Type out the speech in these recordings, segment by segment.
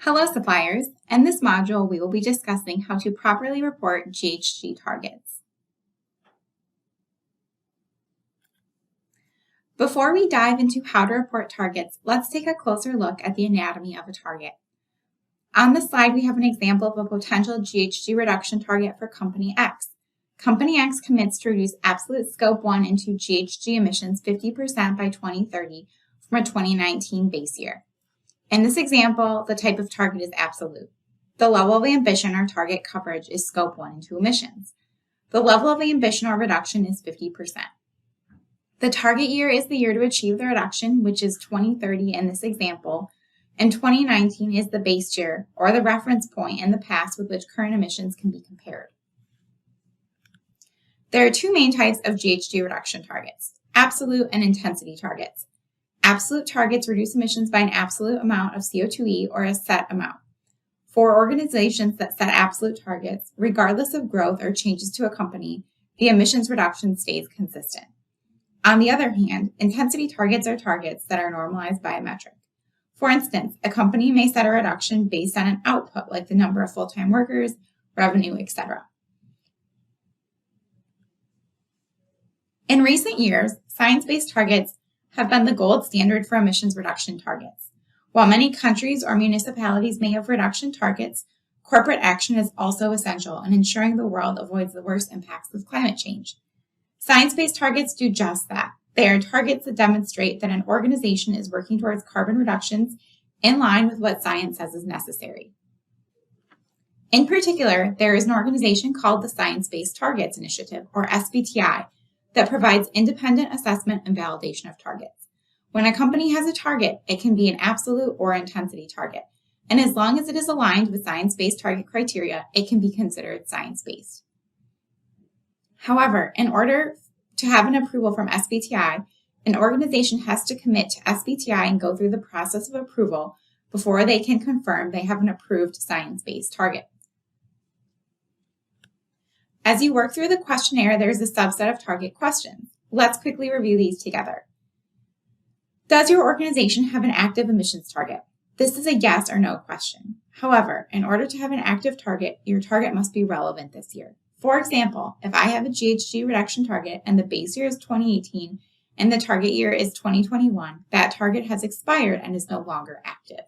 Hello suppliers! In this module, we will be discussing how to properly report GHG targets. Before we dive into how to report targets, let's take a closer look at the anatomy of a target. On the slide, we have an example of a potential GHG reduction target for Company X. Company X commits to reduce absolute Scope 1 and 2 GHG emissions 50% by 2030 from a 2019 base year. In this example, the type of target is absolute. The level of ambition or target coverage is Scope 1 and 2 emissions. The level of ambition or reduction is 50%. The target year is the year to achieve the reduction, which is 2030 in this example, and 2019 is the base year or the reference point in the past with which current emissions can be compared. There are two main types of GHG reduction targets: absolute and intensity targets. Absolute targets reduce emissions by an absolute amount of CO2e or a set amount. For organizations that set absolute targets, regardless of growth or changes to a company, the emissions reduction stays consistent. On the other hand, intensity targets are targets that are normalized by a metric. For instance, a company may set a reduction based on an output like the number of full-time workers, revenue, etc. In recent years, science-based targets have been the gold standard for emissions reduction targets. While many countries or municipalities may have reduction targets, corporate action is also essential in ensuring the world avoids the worst impacts of climate change. Science-based targets do just that. They are targets that demonstrate that an organization is working towards carbon reductions in line with what science says is necessary. In particular, there is an organization called the Science-Based Targets Initiative, or SBTI, that provides independent assessment and validation of targets. When a company has a target, it can be an absolute or intensity target, and as long as it is aligned with science-based target criteria, it can be considered science-based. However, in order to have an approval from SBTI, an organization has to commit to SBTI and go through the process of approval before they can confirm they have an approved science-based target. As you work through the questionnaire, there's a subset of target questions. Let's quickly review these together. Does your organization have an active emissions target? This is a yes or no question. However, in order to have an active target, your target must be relevant this year. For example, if I have a GHG reduction target and the base year is 2018 and the target year is 2021, that target has expired and is no longer active.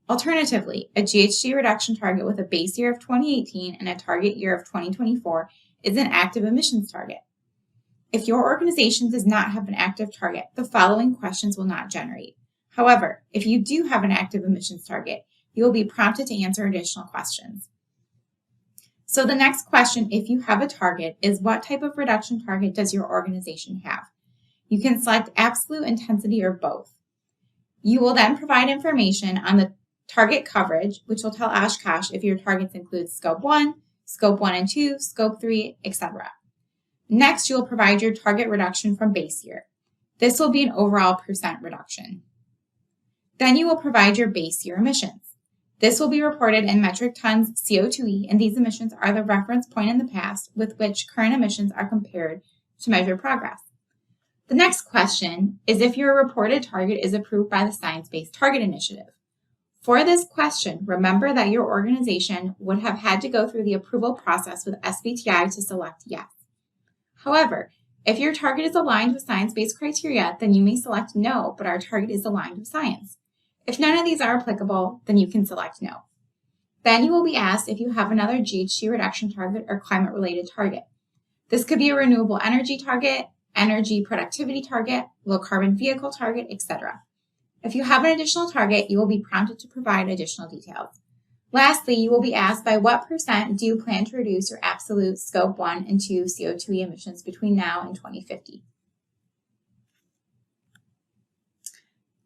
Alternatively, a GHG reduction target with a base year of 2018 and a target year of 2024 is an active emissions target. If your organization does not have an active target, the following questions will not generate. However, if you do have an active emissions target, you will be prompted to answer additional questions. So the next question, if you have a target, is what type of reduction target does your organization have? You can select absolute, intensity, or both. You will then provide information on the target coverage, which will tell Oshkosh if your targets include Scope 1, Scope 1 and 2, Scope 3, etc. Next, you will provide your target reduction from base year. This will be an overall percent reduction. Then you will provide your base year emissions. This will be reported in metric tons CO2e, and these emissions are the reference point in the past with which current emissions are compared to measure progress. The next question is if your reported target is approved by the Science-Based Target Initiative. For this question, remember that your organization would have had to go through the approval process with SBTI to select yes. However, if your target is aligned with science-based criteria, then you may select no, but our target is aligned with science. If none of these are applicable, then you can select no. Then you will be asked if you have another GHG reduction target or climate-related target. This could be a renewable energy target, energy productivity target, low-carbon vehicle target, etc. If you have an additional target, you will be prompted to provide additional details. Lastly, you will be asked by what percent do you plan to reduce your absolute Scope 1 and 2 CO2e emissions between now and 2050.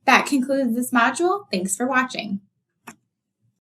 That concludes this module. Thanks for watching.